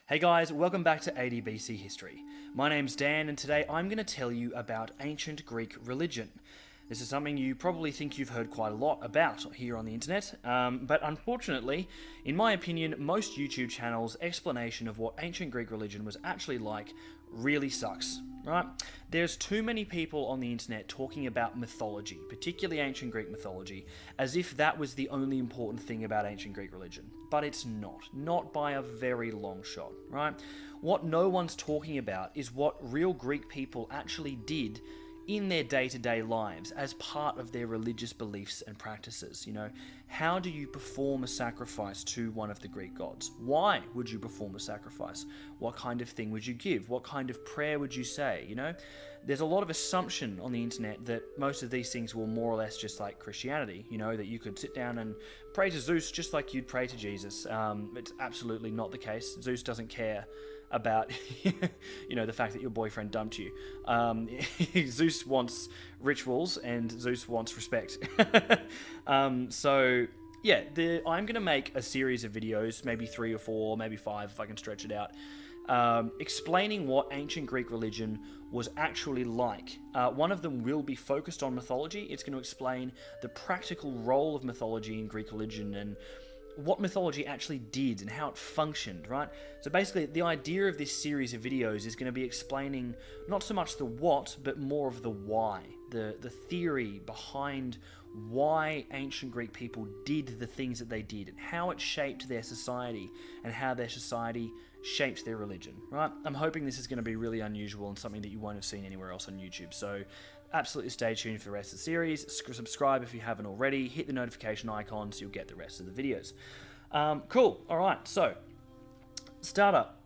Hey guys, welcome back to 80 BC History. My name's Dan and today I'm going to tell you about ancient Greek religion. This is something you probably think you've heard quite a lot about here on the internet, but unfortunately, in my opinion, most YouTube channels' explanation of what ancient Greek religion was actually like really sucks, right? There's too many people on the internet talking about mythology, particularly ancient Greek mythology, as if that was the only important thing about ancient Greek religion. But it's not by a very long shot, right? What no one's talking about is what real Greek people actually did in their day-to-day lives as part of their religious beliefs and practices. How do you perform a sacrifice to one of the Greek gods? Why would you perform a sacrifice? What kind of thing would you give? What kind of prayer would you say? There's a lot of assumption on the internet that most of these things were more or less just like Christianity, that you could sit down and pray to Zeus just like you'd pray to Jesus. It's absolutely not the case. Zeus doesn't care about the fact that your boyfriend dumped you. Zeus wants rituals and Zeus wants respect. I'm going to make a series of videos, maybe 3 or 4, maybe 5 if I can stretch it out, explaining what ancient Greek religion was actually like. One of them will be focused on mythology. It's going to explain the practical role of mythology in Greek religion and what mythology actually did and how it functioned, right? So basically, the idea of this series of videos is going to be explaining not so much the what, but more of the why, the theory behind why ancient Greek people did the things that they did and how it shaped their society and how their society shaped their religion, right? I'm hoping this is going to be really unusual and something that you won't have seen anywhere else on YouTube. So absolutely stay tuned for the rest of the series. Subscribe if you haven't already. Hit the notification icon so you'll get the rest of the videos. Cool. All right. So, startup.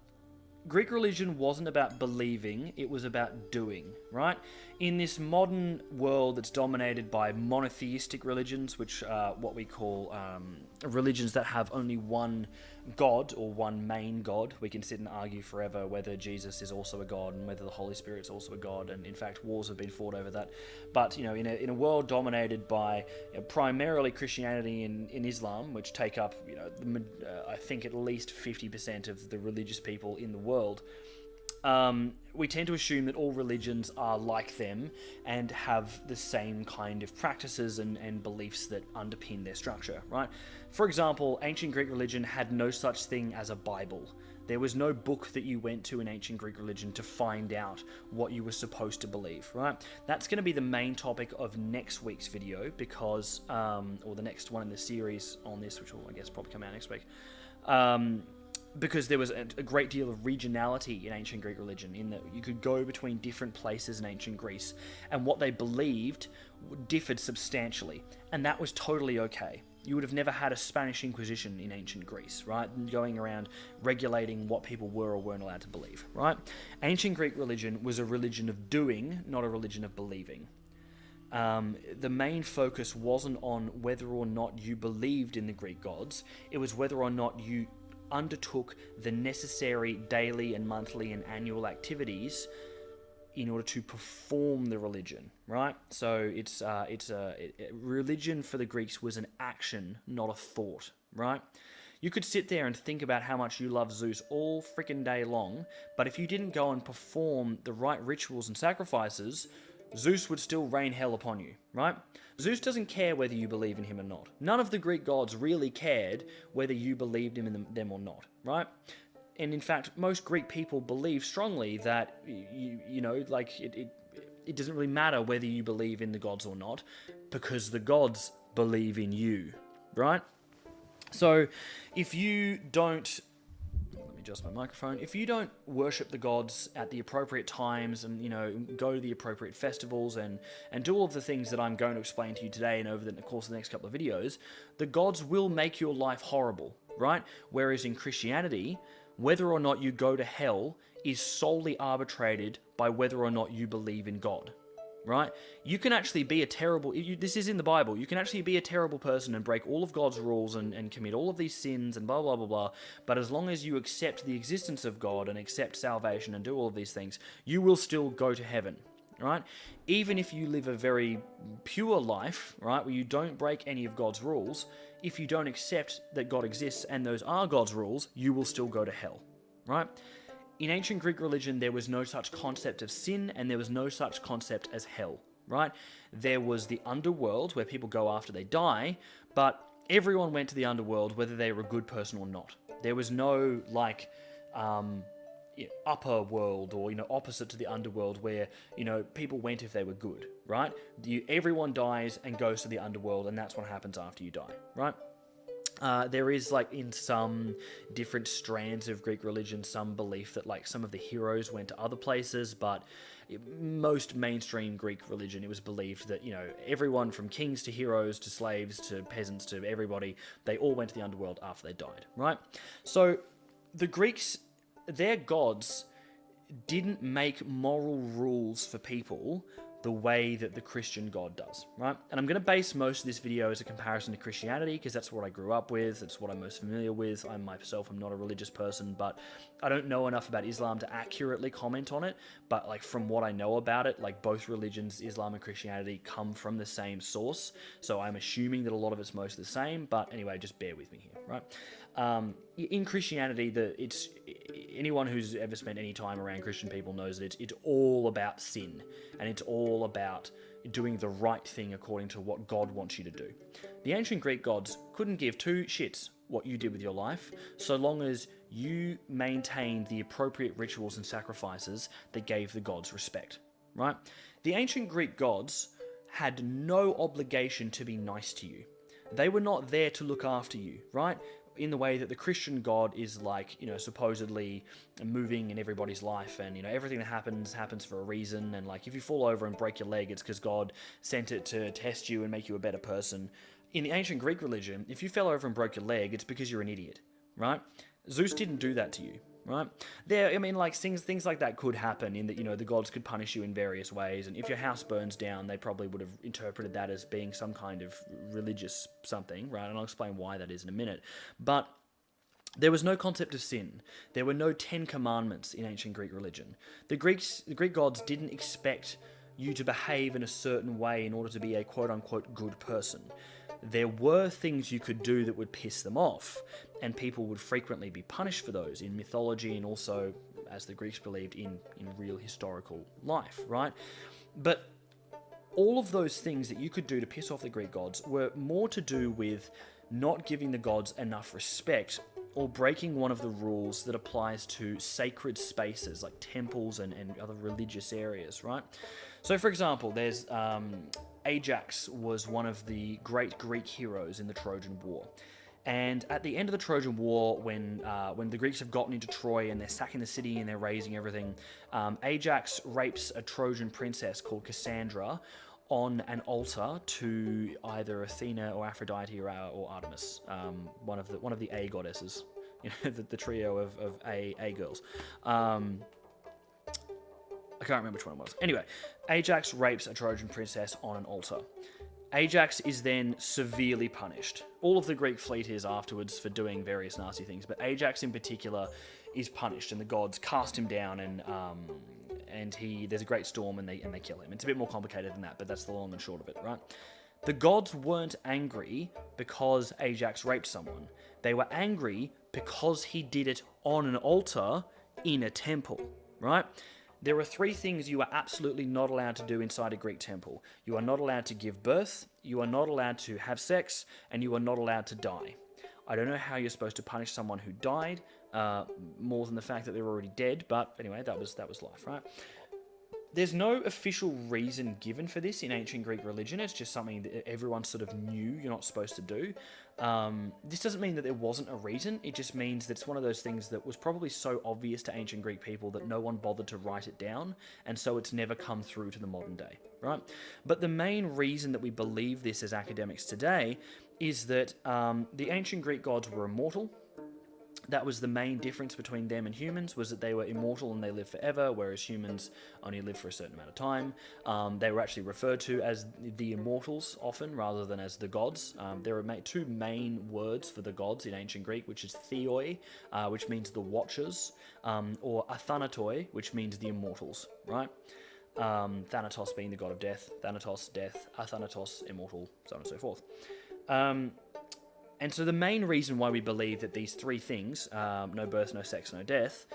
Greek religion wasn't about believing, it was about doing, right? In this modern world that's dominated by monotheistic religions, which are what we call religions that have only one god or one main god. We can sit and argue forever whether Jesus is also a god and whether the Holy Spirit's also a god, and in fact wars have been fought over that. But in a world dominated by primarily Christianity and Islam, which take up I think at least 50% of the religious people in the world, we tend to assume that all religions are like them and have the same kind of practices and beliefs that underpin their structure, right? For example, ancient Greek religion had no such thing as a Bible. There was no book that you went to in ancient Greek religion to find out what you were supposed to believe, right? That's going to be the main topic of next week's video because, or the next one in the series on this, which will, I guess, probably come out next week. Because there was a great deal of regionality in ancient Greek religion, in that you could go between different places in ancient Greece, and what they believed differed substantially, and that was totally okay. You would have never had a Spanish Inquisition in ancient Greece, right? Going around regulating what people were or weren't allowed to believe, right? Ancient Greek religion was a religion of doing, not a religion of believing. The main focus wasn't on whether or not you believed in the Greek gods, it was whether or not you undertook the necessary daily and monthly and annual activities in order to perform the religion, right? So religion for the Greeks was an action, not a thought, right? You could sit there and think about how much you love Zeus all freaking day long, but if you didn't go and perform the right rituals and sacrifices, Zeus would still rain hell upon you, right? Zeus doesn't care whether you believe in him or not. None of the Greek gods really cared whether you believed in them or not, right? And in fact, most Greek people believe strongly that, it doesn't really matter whether you believe in the gods or not, because the gods believe in you, right? So if you don't... adjust my microphone. If you don't worship the gods at the appropriate times and, go to the appropriate festivals and do all of the things that I'm going to explain to you today and over the course of the next couple of videos, the gods will make your life horrible, right? Whereas in Christianity, whether or not you go to hell is solely arbitrated by whether or not you believe in God. Right? You can actually be a terrible... this is in the Bible. You can actually be a terrible person and break all of God's rules and commit all of these sins and blah, blah, blah, blah. But as long as you accept the existence of God and accept salvation and do all of these things, you will still go to heaven. Right? Even if you live a very pure life, right, where you don't break any of God's rules, if you don't accept that God exists and those are God's rules, you will still go to hell. right? In ancient Greek religion, there was no such concept of sin, and there was no such concept as hell, right? There was the underworld where people go after they die, but everyone went to the underworld whether they were a good person or not. There was no upper world or opposite to the underworld where people went if they were good, right? Everyone dies and goes to the underworld, and that's what happens after you die, right? There is, like, in some different strands of Greek religion, some belief that, like, some of the heroes went to other places, but most mainstream Greek religion, it was believed that, everyone from kings to heroes to slaves to peasants to everybody, they all went to the underworld after they died, right? So the Greeks, their gods didn't make moral rules for people the way that the Christian God does, right? And I'm going to base most of this video as a comparison to Christianity because that's what I grew up with, it's what I'm most familiar with. I'm not a religious person, but I don't know enough about Islam to accurately comment on it, but like from what I know about it, like both religions, Islam and Christianity, come from the same source, so I'm assuming that a lot of it's mostly the same, but anyway, just bear with me here, right? In Christianity, anyone who's ever spent any time around Christian people knows that it's all about sin, and it's all about doing the right thing according to what God wants you to do. The ancient Greek gods couldn't give two shits what you did with your life, so long as you maintained the appropriate rituals and sacrifices that gave the gods respect, right? The ancient Greek gods had no obligation to be nice to you. They were not there to look after you, right? In the way that the Christian God is, like, supposedly moving in everybody's life, and everything that happens for a reason, and like if you fall over and break your leg, it's because God sent it to test you and make you a better person. In the ancient Greek religion, if you fell over and broke your leg, it's because you're an idiot, right? Zeus didn't do that to you, right? Things like that could happen in that, the gods could punish you in various ways, and if your house burns down, they probably would have interpreted that as being some kind of religious something, right? And I'll explain why that is in a minute. But there was no concept of sin. There were no 10 commandments in ancient Greek religion. The Greek gods didn't expect you to behave in a certain way in order to be a quote-unquote good person. There were things you could do that would piss them off, and people would frequently be punished for those in mythology and also, as the Greeks believed, in real historical life, right? But all of those things that you could do to piss off the Greek gods were more to do with not giving the gods enough respect or breaking one of the rules that applies to sacred spaces like temples and other religious areas, right? So, for example, there's Ajax was one of the great Greek heroes in the Trojan War. And at the end of the Trojan War, when the Greeks have gotten into Troy and they're sacking the city and they're razing everything, Ajax rapes a Trojan princess called Cassandra on an altar to either Athena or Aphrodite or Artemis, one of the A goddesses, the trio of A girls. I can't remember which one it was. Anyway, Ajax rapes a Trojan princess on an altar. Ajax is then severely punished. All of the Greek fleet is afterwards for doing various nasty things, but Ajax in particular is punished, and the gods cast him down, and there's a great storm, and they kill him. It's a bit more complicated than that, but that's the long and short of it, right? The gods weren't angry because Ajax raped someone. They were angry because he did it on an altar in a temple, right? There are 3 things you are absolutely not allowed to do inside a Greek temple. You are not allowed to give birth, you are not allowed to have sex, and you are not allowed to die. I don't know how you're supposed to punish someone who died, more than the fact that they're already dead, but anyway, that was life, right? There's no official reason given for this in ancient Greek religion. It's just something that everyone sort of knew you're not supposed to do. This doesn't mean that there wasn't a reason. It just means that it's one of those things that was probably so obvious to ancient Greek people that no one bothered to write it down, and so it's never come through to the modern day, right? But the main reason that we believe this as academics today is that the ancient Greek gods were immortal. That was the main difference between them and humans, was that they were immortal and they lived forever, whereas humans only live for a certain amount of time. They were actually referred to as the immortals often, rather than as the gods. There are 2 main words for the gods in ancient Greek, which is theoi, which means the watchers, or athanatoi, which means the immortals, right? Thanatos being the god of death, Thanatos, death, Athanatos, immortal, so on and so forth. And so the main reason why we believe that these three things, no birth, no sex, no death,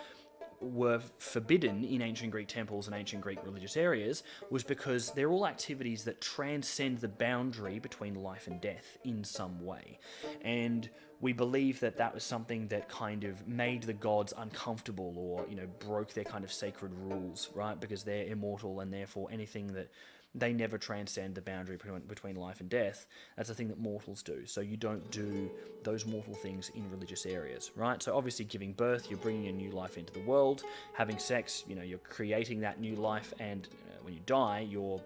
were forbidden in ancient Greek temples and ancient Greek religious areas was because they're all activities that transcend the boundary between life and death in some way. And we believe that that was something that kind of made the gods uncomfortable, or, broke their kind of sacred rules, right? Because they're immortal, and therefore anything that they never transcend the boundary between life and death. That's a thing that mortals do. So you don't do those mortal things in religious areas, right? So obviously giving birth, you're bringing a new life into the world. Having sex, you're creating that new life, and when you die, your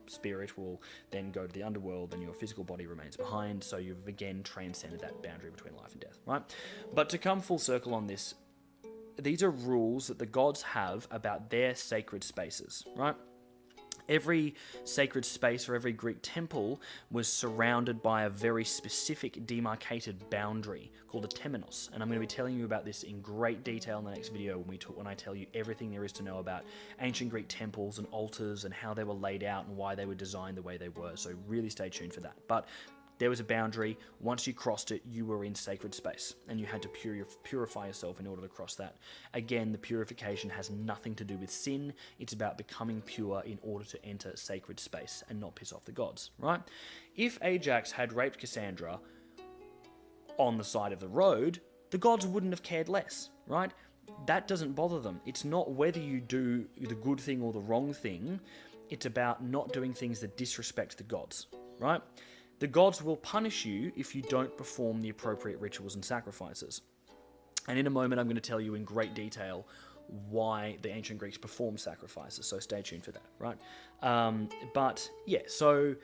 spirit will then go to the underworld and your physical body remains behind. So you've again transcended that boundary between life and death, right? But to come full circle on this, these are rules that the gods have about their sacred spaces, right? Every sacred space or every Greek temple was surrounded by a very specific demarcated boundary called a temenos. And I'm going to be telling you about this in great detail in the next video when I tell you everything there is to know about ancient Greek temples and altars and how they were laid out and why they were designed the way they were. So really stay tuned for that. But there was a boundary. Once you crossed it, you were in sacred space, and you had to purify yourself in order to cross that. Again, the purification has nothing to do with sin. It's about becoming pure in order to enter sacred space and not piss off the gods, right? If Ajax had raped Cassandra on the side of the road, the gods wouldn't have cared less, right? That doesn't bother them. It's not whether you do the good thing or the wrong thing. It's about not doing things that disrespect the gods, right? The gods will punish you if you don't perform the appropriate rituals and sacrifices. And in a moment, I'm going to tell you in great detail why the ancient Greeks performed sacrifices, so stay tuned for that, right? So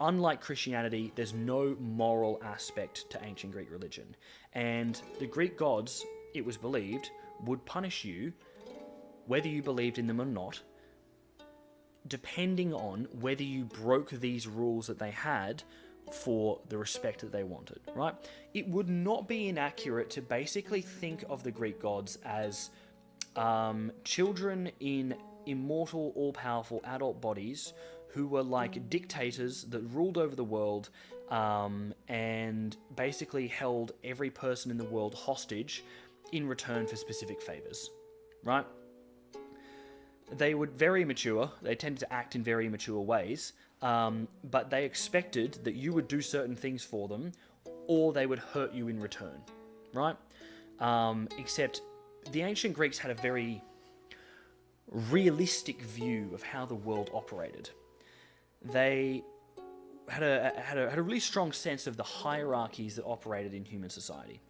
unlike Christianity, there's no moral aspect to ancient Greek religion. And the Greek gods, it was believed, would punish you, whether you believed in them or not, depending on whether you broke these rules that they had for the respect that they wanted, right? It would not be inaccurate to basically think of the Greek gods as children in immortal, all-powerful adult bodies who were like dictators that ruled over the world and basically held every person in the world hostage in return for specific favors, right? They were very immature. They tended to act in very immature ways, but they expected that you would do certain things for them, or they would hurt you in return, right? Except the ancient Greeks had a very realistic view of how the world operated. They had a really strong sense of the hierarchies that operated in human society.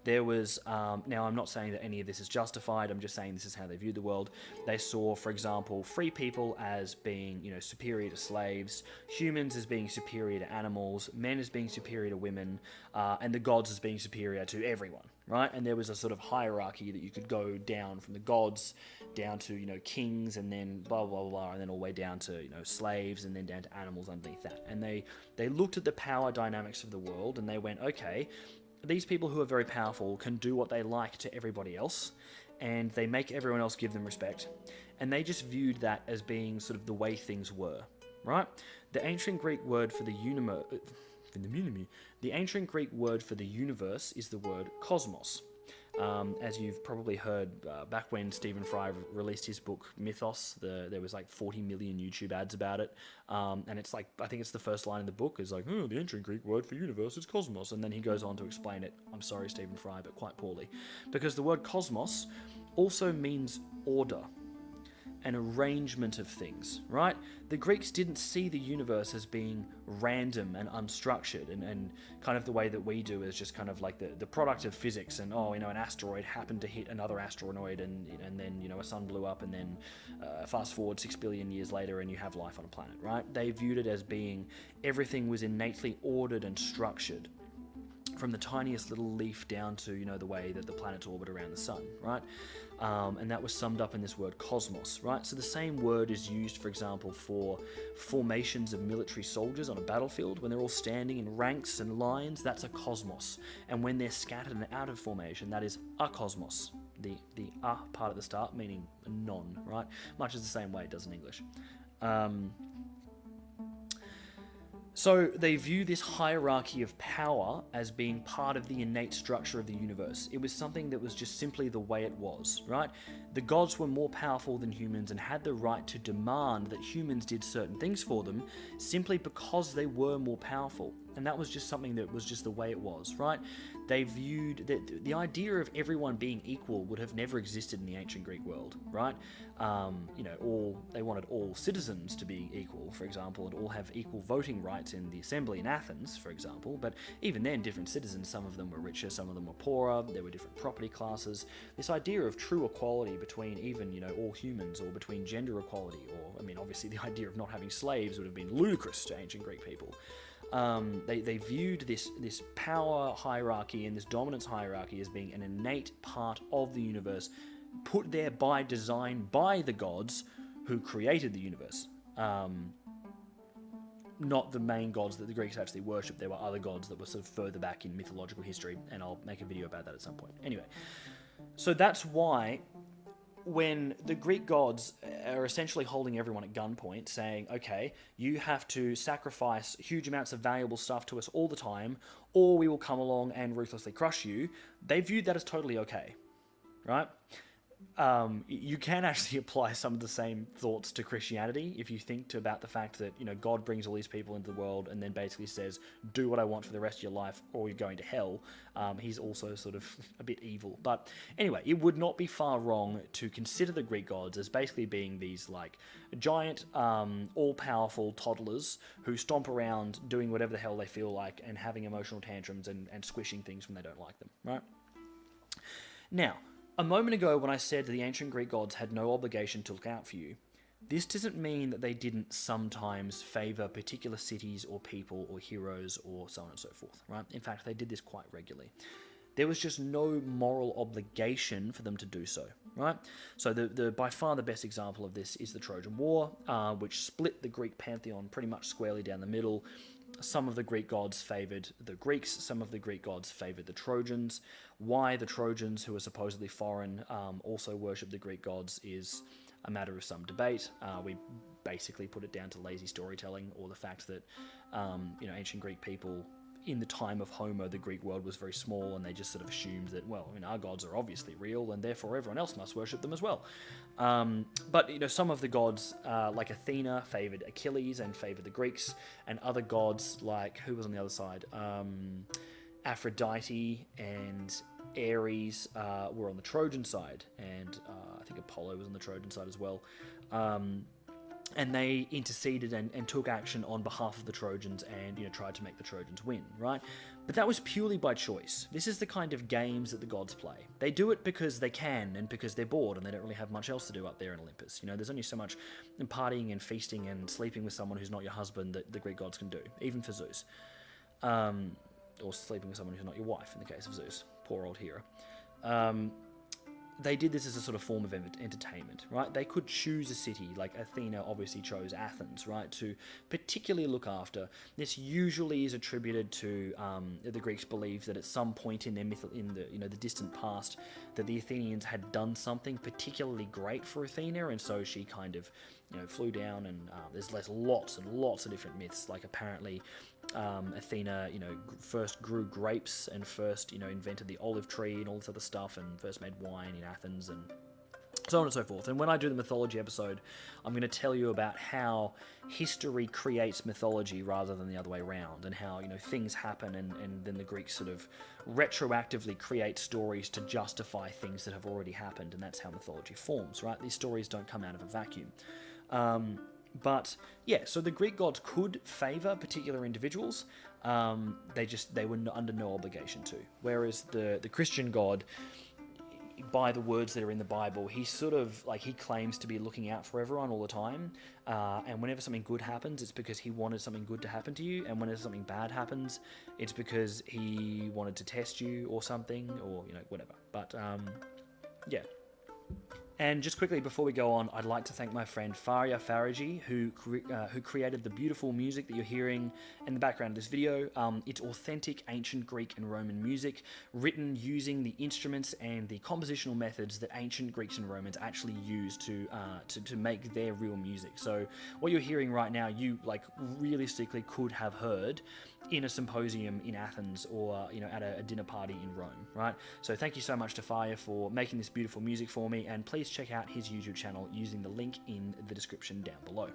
There was, now I'm not saying that any of this is justified, I'm just saying this is how they viewed the world. They saw, for example, free people as being, superior to slaves, humans as being superior to animals, men as being superior to women, and the gods as being superior to everyone, right? And there was a sort of hierarchy that you could go down from the gods down to, kings, and then blah, blah, blah, and then all the way down to, slaves, and then down to animals underneath that. And they looked at the power dynamics of the world, and they went, okay, these people who are very powerful can do what they like to everybody else, and they make everyone else give them respect. And they just viewed that as being sort of the way things were, right? The ancient Greek word for the ancient Greek word for the universe is the word cosmos. As you've probably heard, back when Stephen Fry released his book Mythos, there was like 40 million YouTube ads about it, and it's like, I think it's the first line in the book is like, the ancient Greek word for universe is cosmos, and then he goes on to explain it, I'm sorry Stephen Fry, but quite poorly, because the word cosmos also means order, an arrangement of things, right? The Greeks didn't see the universe as being random and unstructured and kind of the way that we do as just kind of like the product of physics and, an asteroid happened to hit another asteroid and then, a sun blew up and then fast forward 6 billion years later and you have life on a planet, right? They viewed it as being everything was innately ordered and structured, from the tiniest little leaf down to, the way that the planets orbit around the sun, right? And that was summed up in this word cosmos, right? So the same word is used, for example, for formations of military soldiers on a battlefield. When they're all standing in ranks and lines, that's a cosmos. And when they're scattered and out of formation, that is a cosmos. The part at the start meaning non, right? Much as the same way it does in English. So they view this hierarchy of power as being part of the innate structure of the universe. It was something that was just simply the way it was, right? The gods were more powerful than humans and had the right to demand that humans did certain things for them simply because they were more powerful. And that was just something that was just the way it was, right? They viewed that the idea of everyone being equal would have never existed in the ancient Greek world, right? They wanted all citizens to be equal, for example, and all have equal voting rights in the assembly in Athens, for example. But even then, different citizens, some of them were richer, some of them were poorer. There were different property classes. This idea of true equality between even all humans, or between gender equality, or obviously the idea of not having slaves would have been ludicrous to ancient Greek people. They viewed this power hierarchy and this dominance hierarchy as being an innate part of the universe, put there by design by the gods who created the universe. Not the main gods that the Greeks actually worshipped. There were other gods that were sort of further back in mythological history, and I'll make a video about that at some point. Anyway, so that's why when the Greek gods are essentially holding everyone at gunpoint, saying, okay, you have to sacrifice huge amounts of valuable stuff to us all the time, or we will come along and ruthlessly crush you, they viewed that as totally okay, right? You can actually apply some of the same thoughts to Christianity if you think about the fact that God brings all these people into the world and then basically says, do what I want for the rest of your life or you're going to hell. He's also sort of a bit evil. But anyway, it would not be far wrong to consider the Greek gods as basically being these like giant, all-powerful toddlers who stomp around doing whatever the hell they feel like and having emotional tantrums and squishing things when they don't like them, right? Now, a moment ago when I said the ancient Greek gods had no obligation to look out for you, this doesn't mean that they didn't sometimes favour particular cities or people or heroes or so on and so forth, right? In fact, they did this quite regularly. There was just no moral obligation for them to do so, right? So the by far the best example of this is the Trojan War, which split the Greek pantheon pretty much squarely down the middle. Some of the Greek gods favoured the Greeks, some of the Greek gods favoured the Trojans. Why the Trojans, who are supposedly foreign, also worship the Greek gods is a matter of some debate. We basically put it down to lazy storytelling, or the fact that ancient Greek people, in the time of Homer, the Greek world was very small, and they just sort of assumed that, our gods are obviously real, and therefore everyone else must worship them as well. But some of the gods, like Athena, favoured Achilles and favoured the Greeks, and other gods, like, who was on the other side? Aphrodite and Ares were on the Trojan side, and I think Apollo was on the Trojan side as well. And they interceded and took action on behalf of the Trojans and tried to make the Trojans win, right? But that was purely by choice. This is the kind of games that the gods play. They do it because they can and because they're bored and they don't really have much else to do up there in Olympus. There's only so much partying and feasting and sleeping with someone who's not your husband that the Greek gods can do, even for Zeus. Or sleeping with someone who's not your wife, in the case of Zeus. Poor old hero. They did this as a sort of form of entertainment, right? They could choose a city, like Athena obviously chose Athens, right, to particularly look after. This usually is attributed to the Greeks believed that at some point in their the distant past, that the Athenians had done something particularly great for Athena, and so she kind of flew down. And there's lots and lots of different myths, like apparently Athena, first grew grapes and first, invented the olive tree and all this other stuff, and first made wine in Athens and so on and so forth. And when I do the mythology episode, I'm going to tell you about how history creates mythology rather than the other way around, and how, things happen and then the Greeks sort of retroactively create stories to justify things that have already happened, and that's how mythology forms, right? These stories don't come out of a vacuum. But yeah, so the Greek gods could favour particular individuals. They were under no obligation to. Whereas the Christian God, by the words that are in the Bible, he sort of he claims to be looking out for everyone all the time. And whenever something good happens, it's because he wanted something good to happen to you. And whenever something bad happens, it's because he wanted to test you or something, or whatever. But yeah. And just quickly before we go on, I'd like to thank my friend Faria Faraji, who created the beautiful music that you're hearing in the background of this video. It's authentic ancient Greek and Roman music, written using the instruments and the compositional methods that ancient Greeks and Romans actually used to make their real music. So what you're hearing right now, you like realistically could have heard in a symposium in Athens or at a dinner party in Rome, right? So thank you so much to Faria for making this beautiful music for me, and please check out his YouTube channel using the link in the description down below.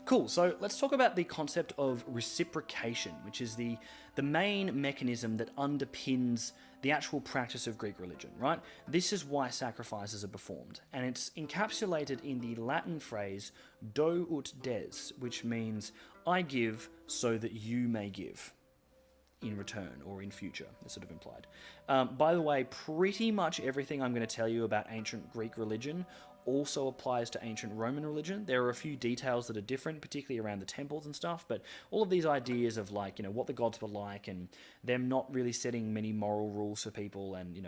Cool, so let's talk about the concept of reciprocation, which is the main mechanism that underpins the actual practice of Greek religion, right? This is why sacrifices are performed, and it's encapsulated in the Latin phrase do ut des, which means I give so that you may give in return or in future, it's sort of implied. By the way, pretty much everything I'm going to tell you about ancient Greek religion also applies to ancient Roman religion. There are a few details that are different, particularly around the temples and stuff, but all of these ideas of like, what the gods were like and them not really setting many moral rules for people and,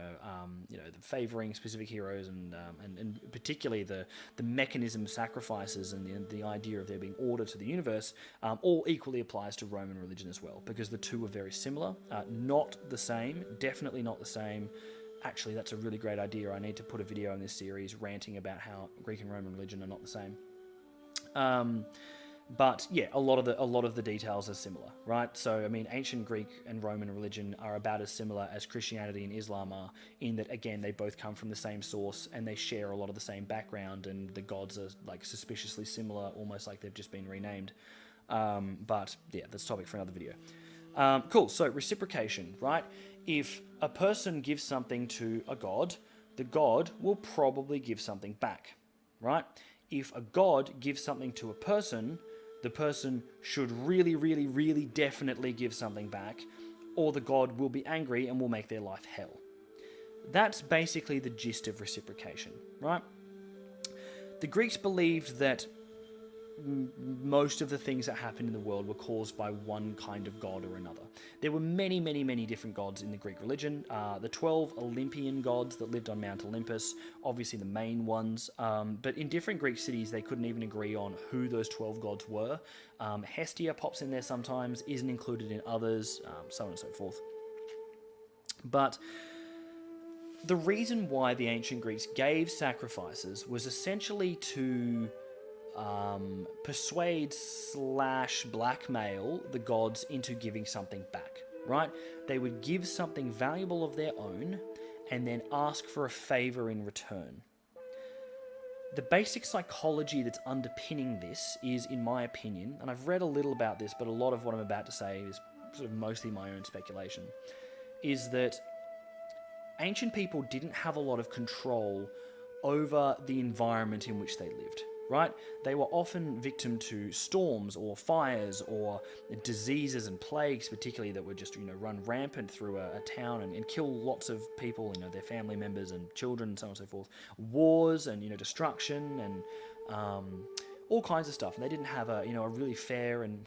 favoring specific heroes and particularly the mechanism of sacrifices and the idea of there being order to the universe, all equally applies to Roman religion as well, because the two are very similar, not the same, definitely not the same. Actually, that's a really great idea. I need to put a video in this series ranting about how Greek and Roman religion are not the same. But yeah, a lot of the details are similar, right? So I mean, ancient Greek and Roman religion are about as similar as Christianity and Islam are, in that again they both come from the same source and they share a lot of the same background, and the gods are like suspiciously similar, almost like they've just been renamed. But yeah, that's a topic for another video. Cool. So reciprocation, right? If a person gives something to a god, the god will probably give something back, right? If a god gives something to a person, the person should really, really, really definitely give something back, or the god will be angry and will make their life hell. That's basically the gist of reciprocation, right? The Greeks believed that most of the things that happened in the world were caused by one kind of god or another. There were many, many, many different gods in the Greek religion. The 12 Olympian gods that lived on Mount Olympus, obviously the main ones, but in different Greek cities they couldn't even agree on who those 12 gods were. Hestia pops in there sometimes, isn't included in others, so on and so forth. But the reason why the ancient Greeks gave sacrifices was essentially to persuade / blackmail the gods into giving something back, right? They would give something valuable of their own and then ask for a favor in return. The basic psychology that's underpinning this is, in my opinion, and I've read a little about this, but a lot of what I'm about to say is sort of mostly my own speculation, is that ancient people didn't have a lot of control over the environment in which they lived. Right? They were often victim to storms or fires or diseases and plagues, particularly, that would just run rampant through a town and kill lots of people, their family members and children and so on and so forth. Wars and destruction and all kinds of stuff. And they didn't have a really fair, and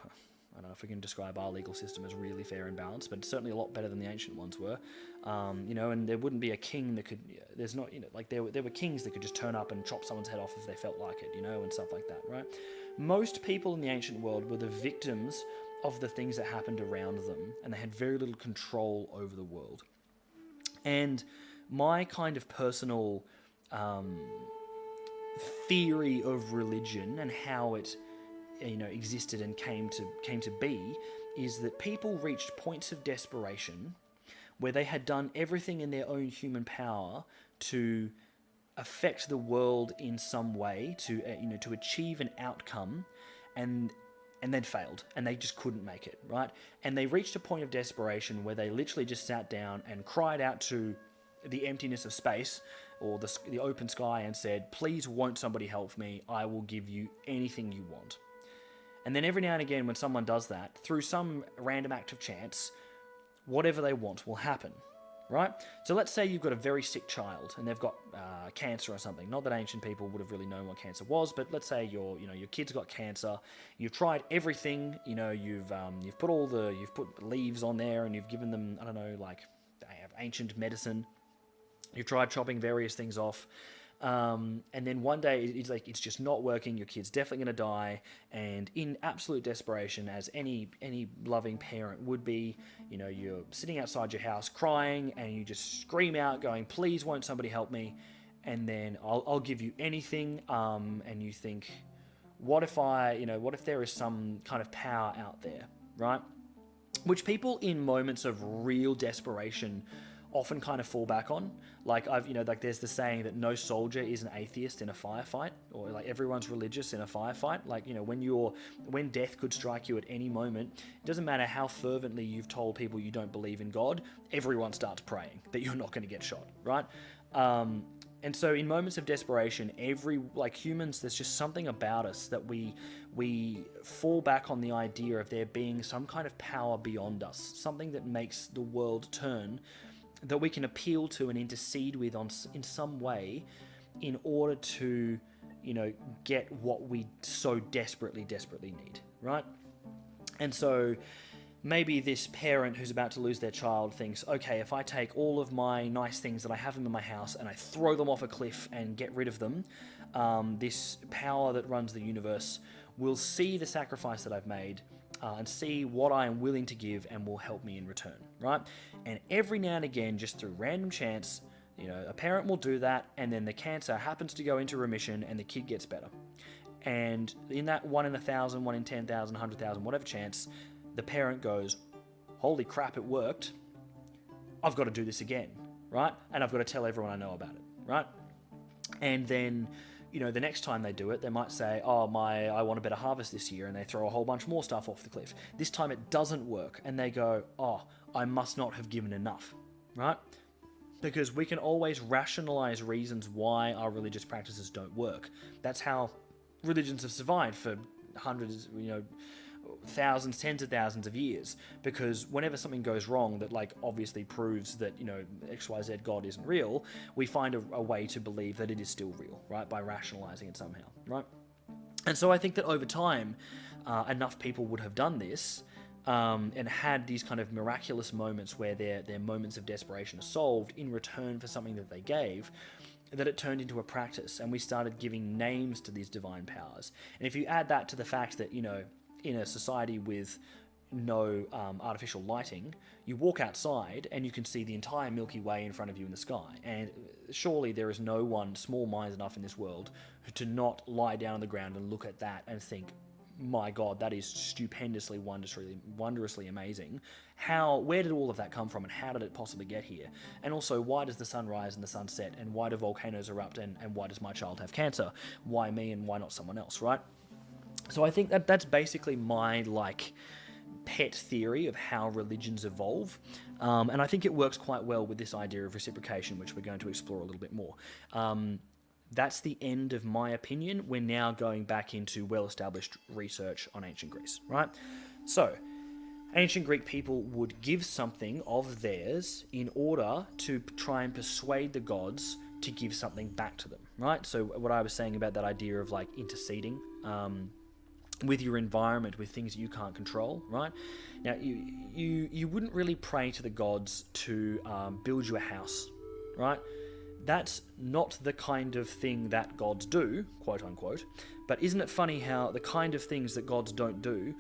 I don't know if we can describe our legal system as really fair and balanced, but certainly a lot better than the ancient ones were. And there wouldn't be a king that could, there's not, there were kings that could just turn up and chop someone's head off if they felt like it, and stuff like that, right? Most people in the ancient world were the victims of the things that happened around them, and they had very little control over the world. And my kind of personal theory of religion and how it existed and came to be is that people reached points of desperation where they had done everything in their own human power to affect the world in some way, to achieve an outcome, and they'd failed and they just couldn't make it, right? And they reached a point of desperation where they literally just sat down and cried out to the emptiness of space or the open sky and said, "Please, won't somebody help me? I will give you anything you want." And then every now and again when someone does that, through some random act of chance, whatever they want will happen, right? So let's say you've got a very sick child and they've got cancer or something. Not that ancient people would have really known what cancer was, but let's say your kid's got cancer. You've tried everything. You've put leaves on there and you've given them, I don't know, like they have ancient medicine. You've tried chopping various things off, And then one day it's like it's just not working. Your kid's definitely going to die, and in absolute desperation, as any loving parent would be, you're sitting outside your house crying, and you just scream out, going, "Please, won't somebody help me?" And then I'll give you anything. And you think, what if there is some kind of power out there, right? Which people in moments of real desperation often kind of fall back on. Like there's the saying that no soldier is an atheist in a firefight, or like everyone's religious in a firefight. Like, when death could strike you at any moment, it doesn't matter how fervently you've told people you don't believe in God, everyone starts praying that you're not going to get shot, right? And so in moments of desperation, humans, there's just something about us that we fall back on the idea of there being some kind of power beyond us, something that makes the world turn, that we can appeal to and intercede with in some way in order to, get what we so desperately need, right? And so maybe this parent who's about to lose their child thinks, okay, if I take all of my nice things that I have in my house and I throw them off a cliff and get rid of them, this power that runs the universe will see the sacrifice that I've made and see what I am willing to give and will help me in return, right? And every now and again, just through random chance, a parent will do that, and then the cancer happens to go into remission and the kid gets better. And in that 1 in 1,000, 1 in 10,000, 100,000, whatever chance, the parent goes, holy crap, it worked. I've got to do this again, right? And I've got to tell everyone I know about it, right? And then, the next time they do it, they might say, I want a better harvest this year, and they throw a whole bunch more stuff off the cliff. This time it doesn't work, and they go, I must not have given enough, right? Because we can always rationalize reasons why our religious practices don't work. That's how religions have survived for hundreds, thousands, tens of thousands of years, because whenever something goes wrong that obviously proves that XYZ God isn't real, we find a way to believe that it is still real, right, by rationalizing it somehow, right? And so I think that over time enough people would have done this and had these kind of miraculous moments where their moments of desperation are solved in return for something that they gave, that it turned into a practice, and we started giving names to these divine powers. And if you add that to the fact that in a society with no artificial lighting, you walk outside and you can see the entire Milky Way in front of you in the sky. And surely there is no one small-minded enough in this world to not lie down on the ground and look at that and think, my God, that is stupendously, wondrously amazing. Where did all of that come from, and how did it possibly get here? And also, why does the sun rise and the sun set, and why do volcanoes erupt, and why does my child have cancer? Why me and why not someone else, right? So I think that's basically my pet theory of how religions evolve, and I think it works quite well with this idea of reciprocation, which we're going to explore a little bit more. That's the end of my opinion. We're now going back into well-established research on ancient Greece, right? So, ancient Greek people would give something of theirs in order to try and persuade the gods to give something back to them, right? So what I was saying about that idea of interceding with your environment, with things that you can't control, right? Now, you wouldn't really pray to the gods to build you a house, right? That's not the kind of thing that gods do, quote unquote. But isn't it funny how the kind of things that gods don't do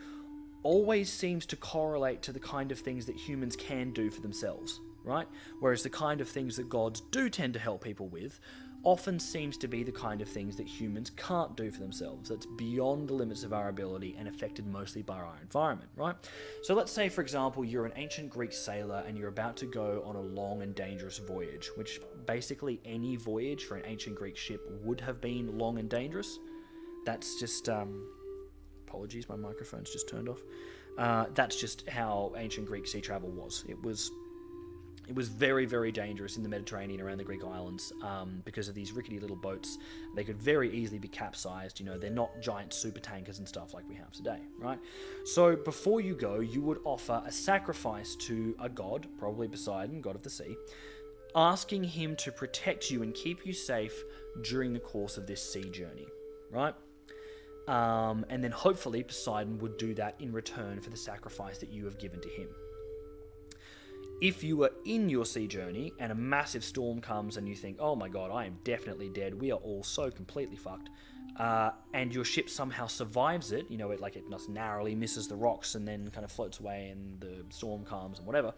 always seems to correlate to the kind of things that humans can do for themselves, right? Whereas the kind of things that gods do tend to help people with often seems to be the kind of things that humans can't do for themselves. That's beyond the limits of our ability and affected mostly by our environment, right? So let's say, for example, you're an ancient Greek sailor and you're about to go on a long and dangerous voyage, which basically any voyage for an ancient Greek ship would have been long and dangerous. That's just... apologies, my microphone's just turned off. That's just how ancient Greek sea travel was. It was very, very dangerous in the Mediterranean around the Greek islands because of these rickety little boats. They could very easily be capsized. They're not giant super tankers and stuff like we have today, right? So before you go, you would offer a sacrifice to a god, probably Poseidon, god of the sea, asking him to protect you and keep you safe during the course of this sea journey, right? And then hopefully Poseidon would do that in return for the sacrifice that you have given to him. If you are in your sea journey and a massive storm comes and you think, oh my god, I am definitely dead, we are all so completely fucked, and your ship somehow survives it, it just narrowly misses the rocks and then kind of floats away and the storm calms and whatever,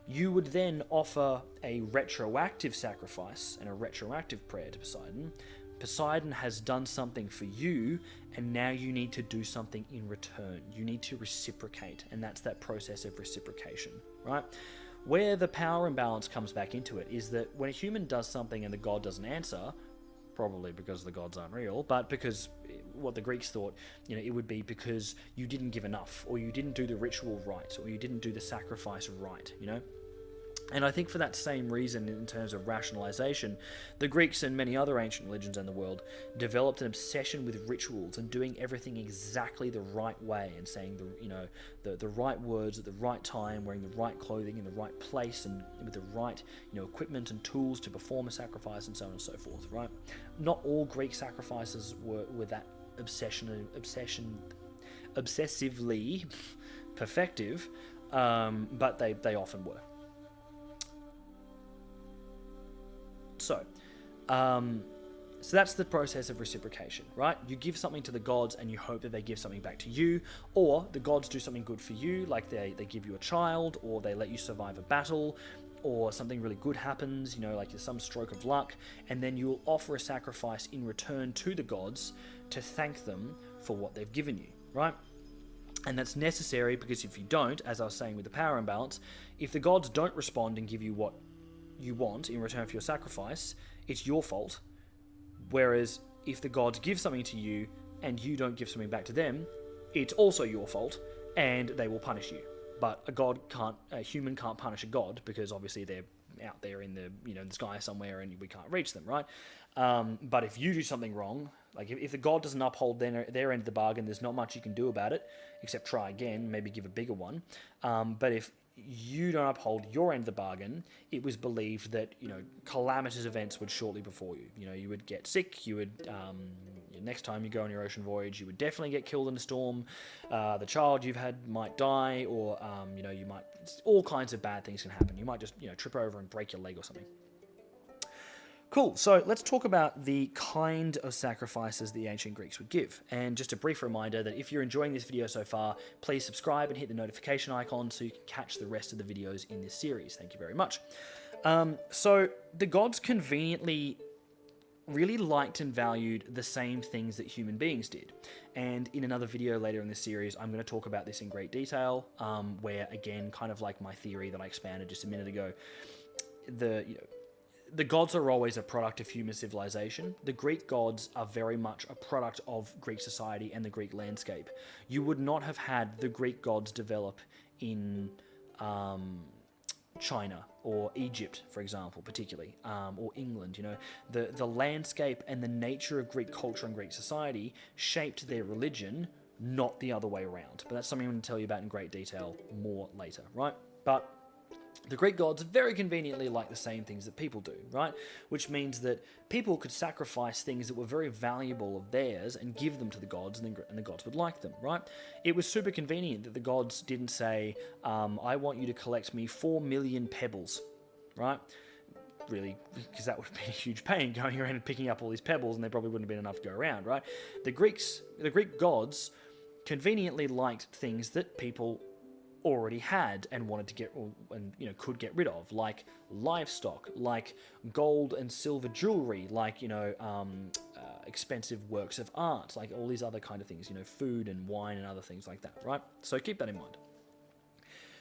you would then offer a retroactive sacrifice and a retroactive prayer to Poseidon. Poseidon has done something for you, and now you need to do something in return. You need to reciprocate, and that's that process of reciprocation, right? Where the power imbalance comes back into it is that when a human does something and the god doesn't answer, probably because the gods aren't real, but because what the Greeks thought, it would be because you didn't give enough, or you didn't do the ritual right, or you didn't do the sacrifice right, And I think for that same reason, in terms of rationalization, the Greeks and many other ancient religions in the world developed an obsession with rituals and doing everything exactly the right way, and saying the right words at the right time, wearing the right clothing in the right place, and with the right equipment and tools to perform a sacrifice, and so on and so forth. Right? Not all Greek sacrifices were that obsessively perfective, but they often were. So that's the process of reciprocation, right? You give something to the gods and you hope that they give something back to you, or the gods do something good for you, like they give you a child, or they let you survive a battle, or something really good happens, like some stroke of luck, and then you'll offer a sacrifice in return to the gods to thank them for what they've given you, right? And that's necessary because if you don't, as I was saying with the power imbalance, if the gods don't respond and give you what you want in return for your sacrifice, it's your fault. Whereas if the gods give something to you and you don't give something back to them, it's also your fault and they will punish you. But a human can't punish a god because obviously they're out there in the in the sky somewhere and we can't reach them, right? But if you do something wrong, like if the god doesn't uphold their end of the bargain, there's not much you can do about it except try again, maybe give a bigger one. But if you don't uphold your end of the bargain, it was believed that calamitous events would shortly befall you. You would get sick. You would next time you go on your ocean voyage, you would definitely get killed in a storm. The child you've had might die, or you might, all kinds of bad things can happen. You might just trip over and break your leg or something. Cool, so let's talk about the kind of sacrifices the ancient Greeks would give. And just a brief reminder that if you're enjoying this video so far, please subscribe and hit the notification icon so you can catch the rest of the videos in this series. Thank you very much. So the gods conveniently really liked and valued the same things that human beings did. And in another video later in this series, I'm going to talk about this in great detail, where again, kind of like my theory that I expanded just a minute ago, the gods are always a product of human civilization. The Greek gods are very much a product of Greek society and the Greek landscape. You would not have had the Greek gods develop in China or Egypt, for example, particularly, or England. The landscape and the nature of Greek culture and Greek society shaped their religion, not the other way around. But that's something I'm going to tell you about in great detail more later, right? But the Greek gods very conveniently like the same things that people do, right? Which means that people could sacrifice things that were very valuable of theirs and give them to the gods, and the gods would like them, right? It was super convenient that the gods didn't say, I want you to collect me 4 million pebbles, right? Really, because that would have been a huge pain going around and picking up all these pebbles, and there probably wouldn't have been enough to go around, right? The Greek gods conveniently liked things that people already had and wanted to get, could get rid of, like livestock, like gold and silver jewelry, like expensive works of art, like all these other kind of things, food and wine and other things like that, right? So keep that in mind.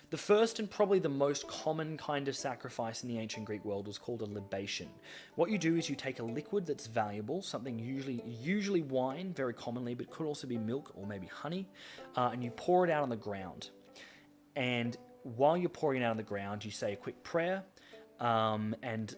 The first and probably the most common kind of sacrifice in the ancient Greek world was called a libation. What you do is you take a liquid that's valuable, something usually wine, very commonly, but could also be milk or maybe honey, and you pour it out on the ground. And while you're pouring it out on the ground, you say a quick prayer, and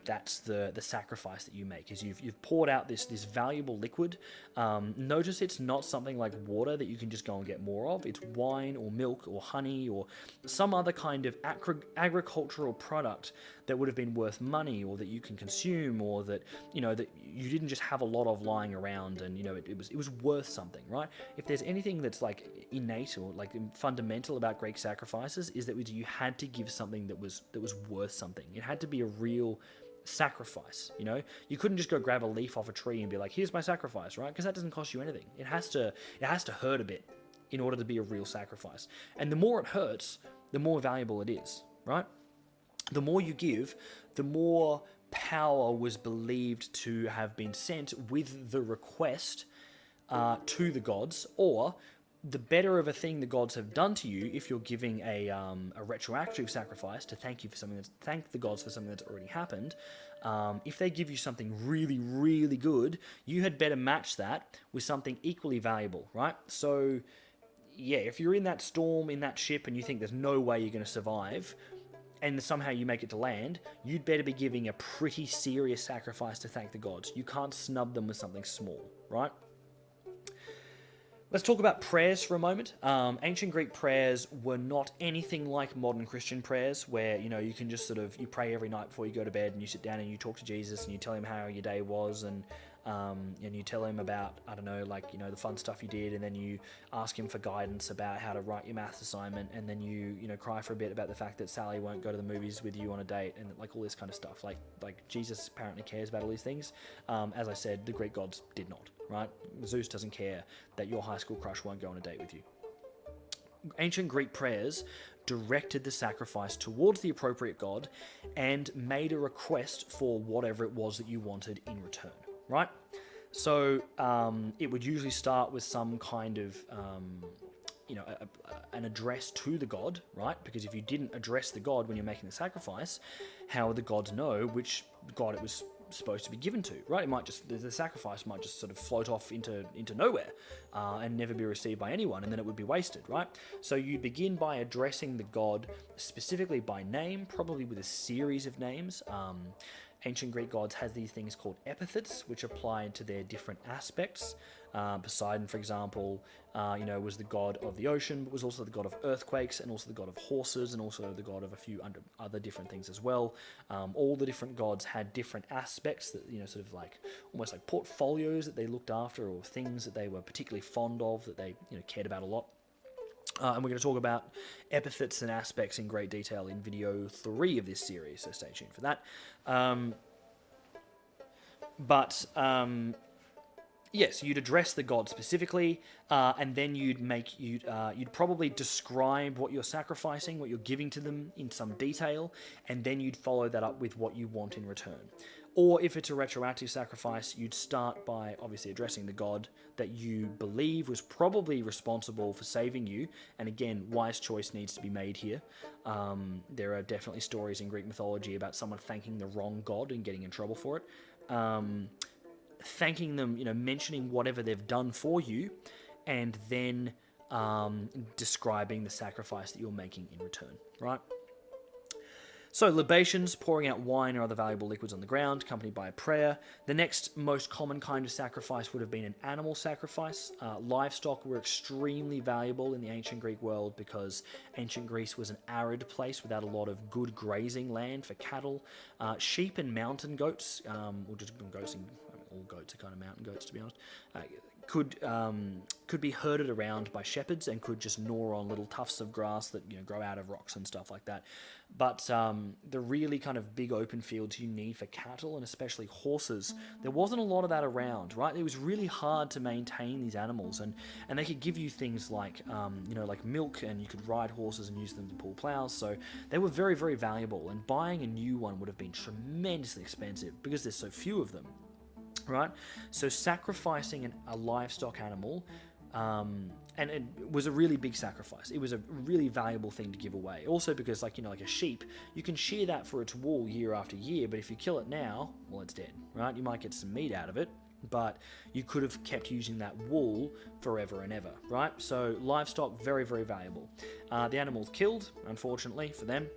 that's the sacrifice that you make. Is you've poured out this valuable liquid. Notice it's not something like water that you can just go and get more of. It's wine or milk or honey or some other kind of agricultural product that would have been worth money, or that you can consume, or that that you didn't just have a lot of lying around, and it was worth something, right? If there's anything that's like innate or like fundamental about Greek sacrifices, is that you had to give something that was worth something. It had to be a real sacrifice. You couldn't just go grab a leaf off a tree and be like, here's my sacrifice, right? Because that doesn't cost you anything. It has to hurt a bit in order to be a real sacrifice. And the more it hurts, the more valuable it is, right? The more you give, the more power was believed to have been sent with the request to the gods, or the better of a thing the gods have done to you, if you're giving a retroactive sacrifice to thank the gods for something that's already happened. If they give you something really, really good, you had better match that with something equally valuable, right? So, yeah, if you're in that storm, in that ship, and you think there's no way you're going to survive, and somehow you make it to land, you'd better be giving a pretty serious sacrifice to thank the gods. You can't snub them with something small, right? Let's talk about prayers for a moment. Ancient Greek prayers were not anything like modern Christian prayers, where you can just you pray every night before you go to bed, and you sit down and you talk to Jesus and you tell him how your day was, and you tell him about, I don't know, the fun stuff you did, and then you ask him for guidance about how to write your maths assignment, and then you cry for a bit about the fact that Sally won't go to the movies with you on a date, and all this kind of stuff. Like Jesus apparently cares about all these things. As I said, the Greek gods did not, right? Zeus doesn't care that your high school crush won't go on a date with you. Ancient Greek prayers directed the sacrifice towards the appropriate god and made a request for whatever it was that you wanted in return, right? So it would usually start with some kind of, an address to the god, right? Because if you didn't address the god when you're making the sacrifice, how would the gods know which god it was supposed to be given to, right? It might the sacrifice might just sort of float off into nowhere and never be received by anyone, and then it would be wasted, right? So you begin by addressing the god specifically by name, probably with a series of names. Ancient Greek gods had these things called epithets, which applied to their different aspects. Poseidon, for example, was the god of the ocean, but was also the god of earthquakes, and also the god of horses, and also the god of a few other different things as well. All the different gods had different aspects that, almost like portfolios that they looked after, or things that they were particularly fond of, that they, cared about a lot. And we're going to talk about epithets and aspects in great detail in video 3 of this series, so stay tuned for that. Yes, you'd address the god specifically, and then you'd probably describe what you're sacrificing, what you're giving to them in some detail, and then you'd follow that up with what you want in return. Or if it's a retroactive sacrifice, you'd start by obviously addressing the god that you believe was probably responsible for saving you. And again, wise choice needs to be made here. There are definitely stories in Greek mythology about someone thanking the wrong god and getting in trouble for it. Thanking them, mentioning whatever they've done for you, and then describing the sacrifice that you're making in return, right? So libations, pouring out wine or other valuable liquids on the ground, accompanied by a prayer. The next most common kind of sacrifice would have been an animal sacrifice. Livestock were extremely valuable in the ancient Greek world because ancient Greece was an arid place without a lot of good grazing land for cattle. Sheep and mountain goats, or just goats, all goats are kind of mountain goats to be honest, could be herded around by shepherds and could just gnaw on little tufts of grass that grow out of rocks and stuff like that. But the really kind of big open fields you need for cattle, and especially horses, there wasn't a lot of that around, right? It was really hard to maintain these animals, and they could give you things like like milk, and you could ride horses and use them to pull plows. So they were very, very valuable, and buying a new one would have been tremendously expensive because there's so few of them. Right, so sacrificing a livestock animal, and it was a really big sacrifice. It was a really valuable thing to give away. Also because, like a sheep, you can shear that for its wool year after year, but if you kill it now, well, it's dead, right? You might get some meat out of it, but you could have kept using that wool forever and ever, right? So livestock, very, very valuable. The animal's killed, unfortunately for them.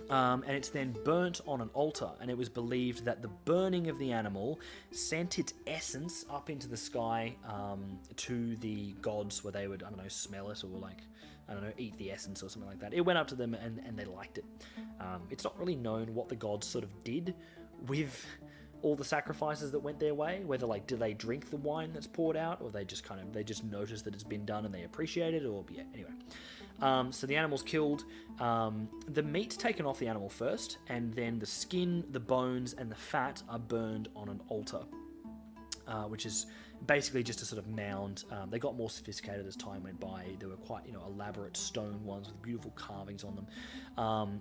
And it's then burnt on an altar, and it was believed that the burning of the animal sent its essence up into the sky to the gods, where they would, I don't know, smell it, or like, I don't know, eat the essence or something like that. It went up to them and they liked it. It's not really known what the gods sort of did with all the sacrifices that went their way, whether like, do they drink the wine that's poured out, or they just notice that it's been done and they appreciate it, or yeah, anyway. So the animal's killed, the meat's taken off the animal first, and then the skin, the bones, and the fat are burned on an altar, which is basically just a sort of mound. They got more sophisticated as time went by. There were quite, elaborate stone ones with beautiful carvings on them,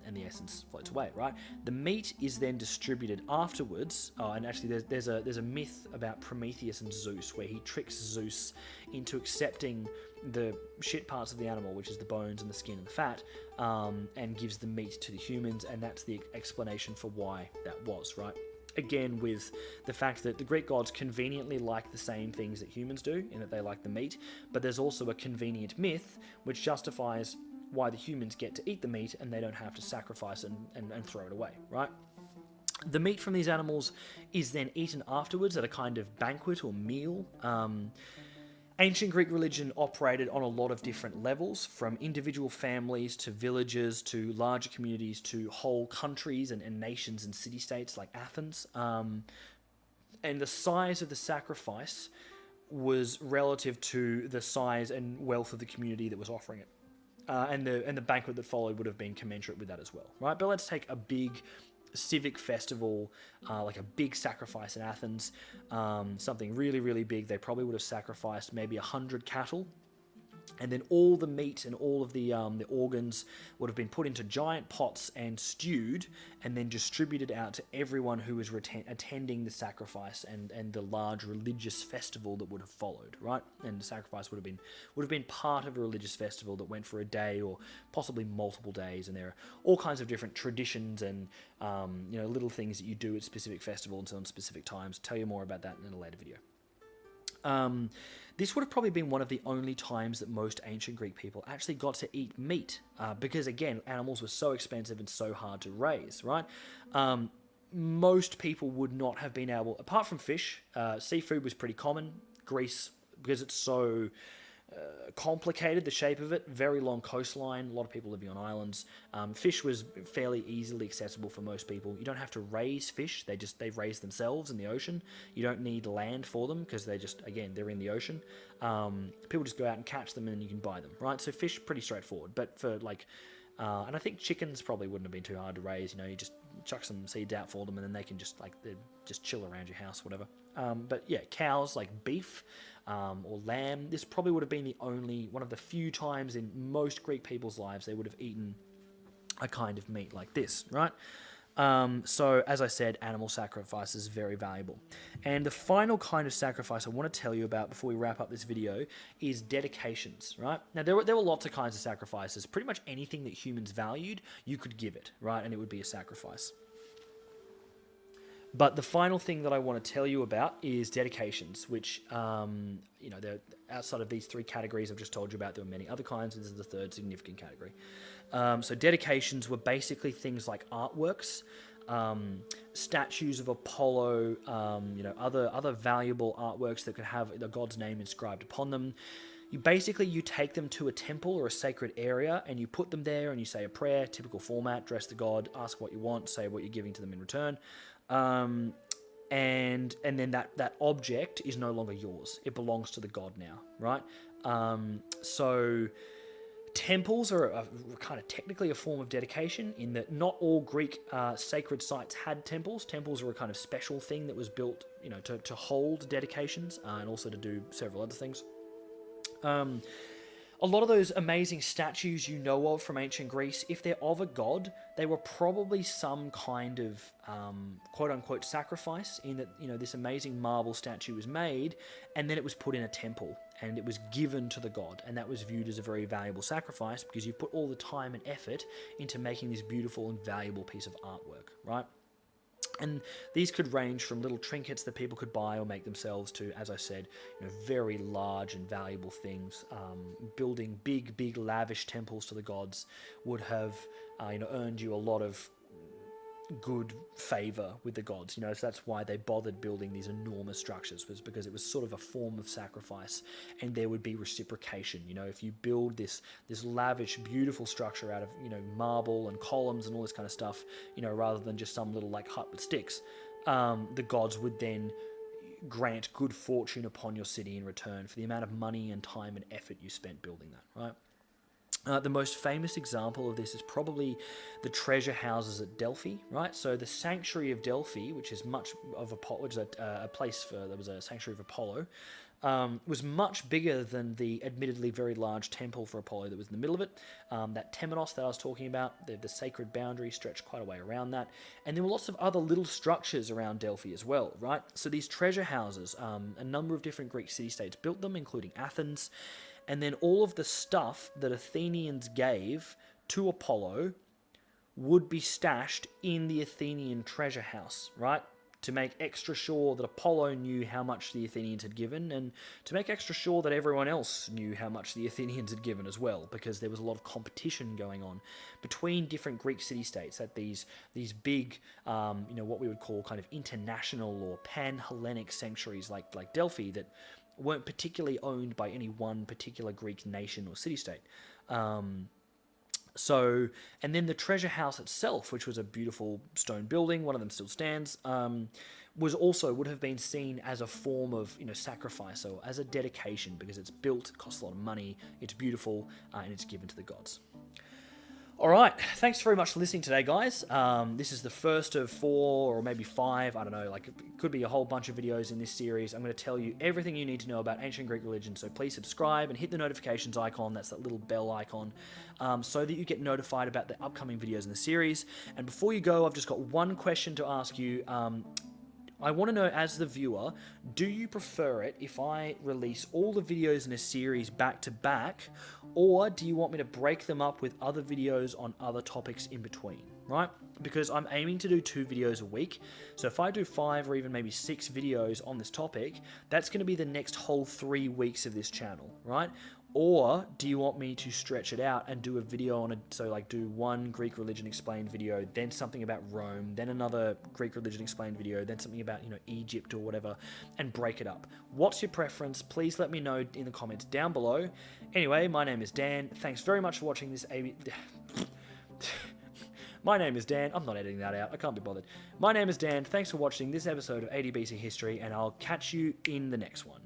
and the essence floats away, right? The meat is then distributed afterwards, and actually there's a myth about Prometheus and Zeus, where he tricks Zeus into accepting the shit parts of the animal, which is the bones and the skin and the fat, and gives the meat to the humans, and that's the explanation for why that was, right? Again, with the fact that the Greek gods conveniently like the same things that humans do, in that they like the meat, but there's also a convenient myth which justifies why the humans get to eat the meat and they don't have to sacrifice and throw it away, right? The meat from these animals is then eaten afterwards at a kind of banquet or meal. Ancient Greek religion operated on a lot of different levels, from individual families to villages to larger communities to whole countries and nations and city-states like Athens. And the size of the sacrifice was relative to the size and wealth of the community that was offering it. And the banquet that followed would have been commensurate with that as well, right? But let's take a big civic festival, like a big sacrifice in Athens, something really, really big. They probably would have sacrificed maybe 100 cattle, and then all the meat and all of the organs would have been put into giant pots and stewed, and then distributed out to everyone who was attending the sacrifice and the large religious festival that would have followed, right? And the sacrifice would have been part of a religious festival that went for a day or possibly multiple days, and there are all kinds of different traditions and little things that you do at specific festivals on specific times. I'll tell you more about that in a later video. This would have probably been one of the only times that most ancient Greek people actually got to eat meat, because again, animals were so expensive and so hard to raise, right? Most people would not have been able, apart from fish, seafood was pretty common. Greece, because it's so complicated, the shape of it, very long coastline, a lot of people living on islands. Fish was fairly easily accessible for most people. You don't have to raise fish, they raise themselves in the ocean. You don't need land for them because they're in the ocean. People just go out and catch them and you can buy them, right? So fish, pretty straightforward. But for and I think chickens probably wouldn't have been too hard to raise. You just chuck some seeds out for them and then they can just chill around your house, whatever. But yeah, cows, like beef, or lamb, this probably would have been one of the few times in most Greek people's lives they would have eaten a kind of meat like this, right? So, as I said, animal sacrifice is very valuable. And the final kind of sacrifice I want to tell you about before we wrap up this video is dedications, right? Now, there were lots of kinds of sacrifices. Pretty much anything that humans valued, you could give it, right? And it would be a sacrifice. But the final thing that I want to tell you about is dedications, which, they're outside of these three categories I've just told you about. There were many other kinds, and this is the third significant category. So dedications were basically things like artworks, statues of Apollo, other valuable artworks that could have the god's name inscribed upon them. You take them to a temple or a sacred area and you put them there and you say a prayer, typical format, address the god, ask what you want, say what you're giving to them in return. And then that object is no longer yours. It belongs to the god now, right? So temples are kind of technically a form of dedication in that not all Greek sacred sites had temples. Temples were a kind of special thing that was built, to hold dedications and also to do several other things. A lot of those amazing statues you know of from ancient Greece, if they're of a god, they were probably some kind of quote-unquote sacrifice in that, this amazing marble statue was made and then it was put in a temple and it was given to the god, and that was viewed as a very valuable sacrifice because you put all the time and effort into making this beautiful and valuable piece of artwork, right? And these could range from little trinkets that people could buy or make themselves to, as I said, very large and valuable things. Building big, lavish temples to the gods would have, earned you a lot of good favor with the gods. So that's why they bothered building these enormous structures, was because it was sort of a form of sacrifice, and there would be reciprocation. If you build this lavish, beautiful structure out of marble and columns and all this kind of stuff, rather than just some little hut with sticks, the gods would then grant good fortune upon your city in return for the amount of money and time and effort you spent building that, right? The most famous example of this is probably the treasure houses at Delphi, right? So the sanctuary of Delphi, which is a place there was a sanctuary of Apollo, was much bigger than the admittedly very large temple for Apollo that was in the middle of it. That Temenos that I was talking about, the sacred boundary stretched quite a way around that. And there were lots of other little structures around Delphi as well, right? So these treasure houses, a number of different Greek city-states built them, including Athens. And then all of the stuff that Athenians gave to Apollo would be stashed in the Athenian treasure house, right? To make extra sure that Apollo knew how much the Athenians had given, and to make extra sure that everyone else knew how much the Athenians had given as well, because there was a lot of competition going on between different Greek city-states at these big, what we would call kind of international or pan-Hellenic sanctuaries like Delphi that weren't particularly owned by any one particular Greek nation or city-state. And then the treasure house itself, which was a beautiful stone building, one of them still stands, would have been seen as a form of sacrifice, or as a dedication, because it's built, costs a lot of money, it's beautiful, and it's given to the gods. All right, thanks very much for listening today, guys. This is the first of 4 or maybe 5, I don't know, it could be a whole bunch of videos in this series. I'm going to tell you everything you need to know about ancient Greek religion, so please subscribe and hit the notifications icon, that's that little bell icon, so that you get notified about the upcoming videos in the series. And before you go, I've just got one question to ask you. I want to know, as the viewer, do you prefer it if I release all the videos in a series back to back, or do you want me to break them up with other videos on other topics in between, right? Because I'm aiming to do 2 videos a week, so if I do 5 or even maybe 6 videos on this topic, that's going to be the next whole 3 weeks of this channel, right? Or do you want me to stretch it out and do a video on it, so do one Greek religion explained video, then something about Rome, then another Greek religion explained video, then something about, Egypt or whatever, and break it up? What's your preference? Please let me know in the comments down below. Anyway, my name is Dan. Thanks very much for watching this My name is Dan. I'm not editing that out. I can't be bothered. My name is Dan. Thanks for watching this episode of AD BC History, and I'll catch you in the next one.